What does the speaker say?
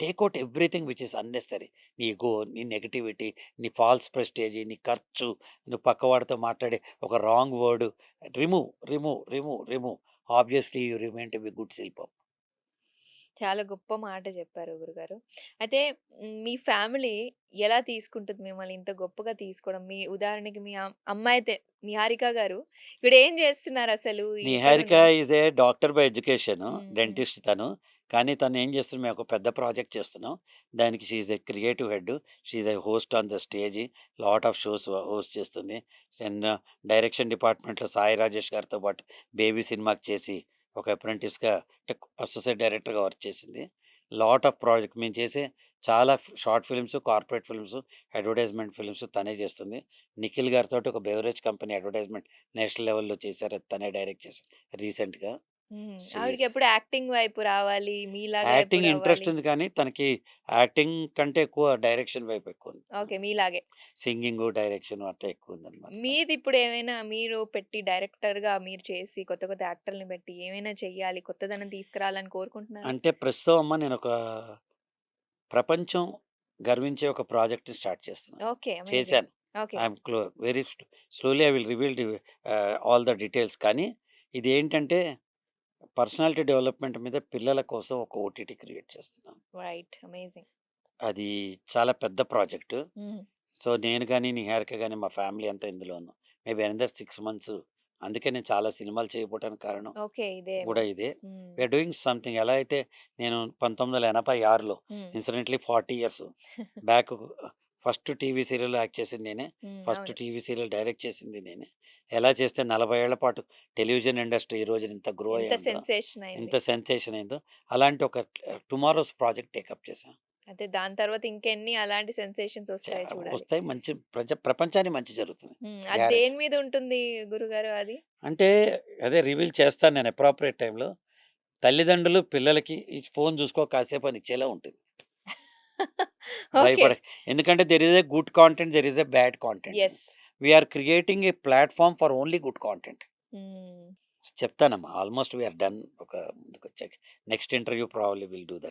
Take out everything which is unnecessary. నీ ego, నీ negativity, నీ ఫాల్స్ ప్రెస్టేజ్, నీ ఖర్చు, నువ్వు పక్కవాడితో మాట్లాడే ఒక wrong word, remove, remove, remove, remove. Obviously you remain to be good శిల్పం. చాలా గొప్ప మాట చెప్పారు గురుగారు. అయితే మీ ఫ్యామిలీ ఎలా తీసుకుంటుంది మిమ్మల్ని ఇంత గొప్పగా తీసుకోవడం? మీ ఉదాహరణకి మీ అమ్మాయి అయితే నిహారిక గారు ఇప్పుడేం చేస్తున్నారసలు? నిహారిక ఎక్కడుంది? Is a doctor by education. హ్మ్. హ్మ్. డెంటిస్ట్ తను. కానీ తను ఏం చేస్తుంది, మేము ఒక పెద్ద ప్రాజెక్ట్ చేస్తున్నాం. దానికి she is a creative head. She is a host on the stage. Lot of shows host చేస్తుంది. అండ్ డైరెక్షన్ డిపార్ట్మెంట్‌లో సాయి రాజేష్ గారితో పాటు 'బేబీ' సినిమాకి చేసి ఒక అప్రెంటిస్‌గా అంటే అసోసియేట్ డైరెక్టర్‌గా వర్క్ చేసింది. లాట్ ఆఫ్ ప్రాజెక్ట్ మేము చేసే చాలా short films, corporate films, advertisement films తనే చేస్తుంది. నిఖిల్ గారితోటి ఒక బెవరేజ్ కంపెనీ అడ్వర్టైజ్‌మెంట్ నేషనల్ లెవెల్‌లో చేశారు. అది తనే డైరెక్ట్ చేశారు రీసెంట్‌గా. హ్మ్. షీ ఈస్ ఆవిడకెప్పుడు యాక్టింగ్ వైపు రావాలి, మీలాగా యాక్టింగ్ ఇంట్రెస్ట్ ఎప్పుడవ్వాలి? ఉంది కానీ, తనకి యాక్టింగ్ కంటే ఎక్కువ డైరెక్షన్ వైపు ఎక్కువుంది. ఓకే. మీలాగే. సింగింగు, డైరెక్షను అట్లా ఎక్కువుందనమాట తనకి. మీదిప్పుడేమైనా మీరు పెట్టి డైరెక్టర్‌గా మీరు చేసి కొత్త కొత్త యాక్టర్‌లని పెట్టి ఏమైనా చెయ్యాలి, కొత్తదనం తీసుకురావాలని కోరుకుంటున్నారా? అంటే ప్రస్తుతం నేనొక ప్రపంచం గర్వించే ఒక ప్రాజెక్ట్‌ని స్టార్ట్ చేస్తున్నాను. ఓకే. అమేజింగ్. చేశాను. Okay. I'm very slowly I will reveal all the details. కానీ ఇదేంటంటే పర్సనాలిటీ డెవలప్‌మెంట్ మీద పిల్లల కోసం ఒక ఓటీటీ క్రియేట్ చేస్తున్నాను. రైట్. అమేజింగ్. అది చాలా పెద్ద ప్రాజెక్టు. హ్మ్. సో, నేను గాని, నిహారిక గాని, మా ఫ్యామిలీ అంతా ఇందులో ఉన్నాం. Maybe another 6 months. అందుకే నేను చాలా సినిమాలు చేయకపోవడానికి కారణం ఓకే. ఇదేమో. గూడా ఇదే. Hmm. We are doing something. ఎలా అయితే నేను 1986లో hmm. Incidentally 40 years back first TV సీరియల్‌లో యాక్ట్ చేసింది నేనే. హ్మ్. ఫస్ట్ అవును. టీవీ సీరియల్ డైరెక్ట్ చేసింది నేనే. ఎలా చేస్తే 40 ఏళ్ల పాటు టెలివిజన్ ఇండస్ట్రీ ఈ రోజున ఇంత గ్రో ఎంత అయిందో, సెన్సేషన్ అయింది. ఇంత సెన్సేషన్ అయిందో, అలాంటి ఒక టుమారోస్ ప్రాజెక్ట్ టేకప్ చేశాం. అయితే దాని తర్వాత ఇంకెన్ని అలాంటి సెన్సేషన్స్ చా వస్తాయో చూడాలి. వస్తాయి. మంచి ప్రపంచానికి మంచి జరుగుతుంది. హ్మ్. అది గ్యారంటీ. దేని మీద ఉంటుంది గురుగారు అది? అంటే అదే రివీల్ చేస్తాను నేను అప్రాప్రియేట్ టైమ్‌లో. తల్లిదండ్రులు పిల్లలకి ఈ ఫోను చూసుకో కాసేపు అని ఇచ్చేలా ఉంటుంది. ఓకే. భయపడక. ఎందుకంటే there is a good content, there is a bad content. Yes. We are creating a platform for only good content. Hmm. చెప్తానమ్మా. Almost we are done. ఒక ముందుకొచ్చాక. Next interview probably will do that.